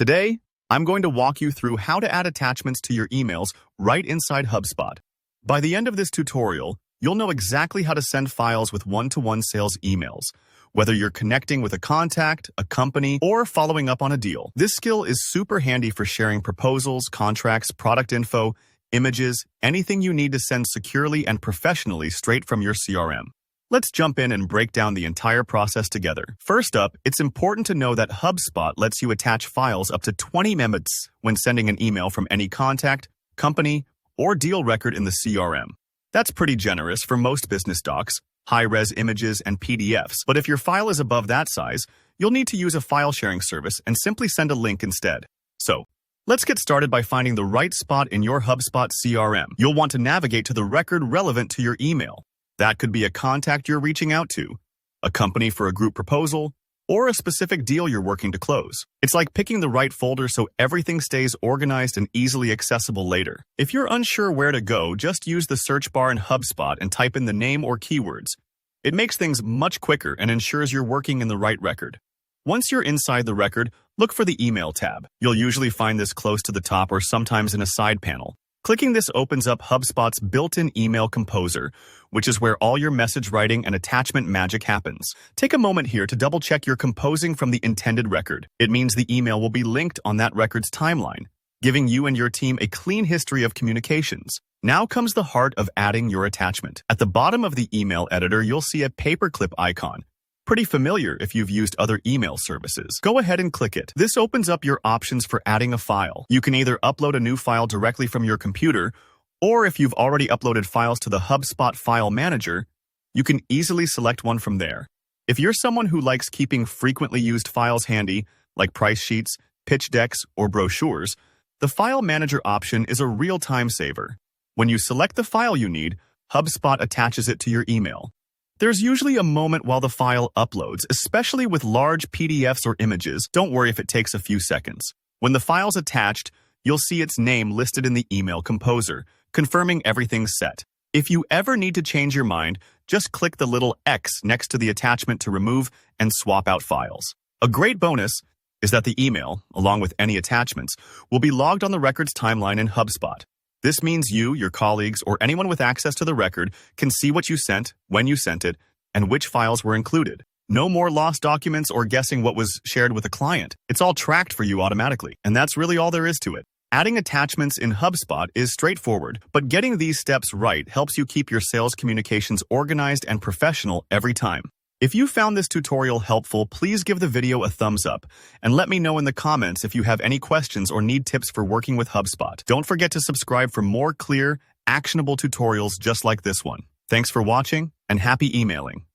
Today, I'm going to walk you through how to add attachments to your emails right inside HubSpot. By the end of this tutorial, you'll know exactly how to send files with one-to-one sales emails, whether you're connecting with a contact, a company, or following up on a deal. This skill is super handy for sharing proposals, contracts, product info, images, anything you need to send securely and professionally straight from your CRM. Let's jump in and break down the entire process together. First up, it's important to know that HubSpot lets you attach files up to 20 MB when sending an email from any contact, company, or deal record in the CRM. That's pretty generous for most business docs, high-res images, and PDFs, but if your file is above that size, you'll need to use a file sharing service and simply send a link instead. So, let's get started by finding the right spot in your HubSpot CRM. You'll want to navigate to the record relevant to your email. That could be a contact you're reaching out to, a company for a group proposal, or a specific deal you're working to close. It's like picking the right folder so everything stays organized and easily accessible later. If you're unsure where to go, just use the search bar in HubSpot and type in the name or keywords. It makes things much quicker and ensures you're working in the right record. Once you're inside the record, look for the Email tab. You'll usually find this close to the top or sometimes in a side panel. Clicking this opens up HubSpot's built-in email composer, which is where all your message writing and attachment magic happens. Take a moment here to double-check you're composing from the intended record. It means the email will be linked on that record's timeline, giving you and your team a clean history of communications. Now comes the heart of adding your attachment. At the bottom of the email editor, you'll see a paperclip icon. Pretty familiar if you've used other email services. Go ahead and click it. This opens up your options for adding a file. You can either upload a new file directly from your computer, or if you've already uploaded files to the HubSpot file manager, you can easily select one from there. If you're someone who likes keeping frequently used files handy, like price sheets, pitch decks, or brochures, the file manager option is a real time saver. When you select the file you need, HubSpot attaches it to your email. There's usually a moment while the file uploads, especially with large PDFs or images. Don't worry if it takes a few seconds. When the file's attached, you'll see its name listed in the email composer, confirming everything's set. If you ever need to change your mind, just click the little X next to the attachment to remove and swap out files. A great bonus is that the email, along with any attachments, will be logged on the record's timeline in HubSpot. This means you, your colleagues, or anyone with access to the record can see what you sent, when you sent it, and which files were included. No more lost documents or guessing what was shared with a client. It's all tracked for you automatically, and that's really all there is to it. Adding attachments in HubSpot is straightforward, but getting these steps right helps you keep your sales communications organized and professional every time. If you found this tutorial helpful, please give the video a thumbs up and let me know in the comments if you have any questions or need tips for working with HubSpot. Don't forget to subscribe for more clear, actionable tutorials just like this one. Thanks for watching and happy emailing.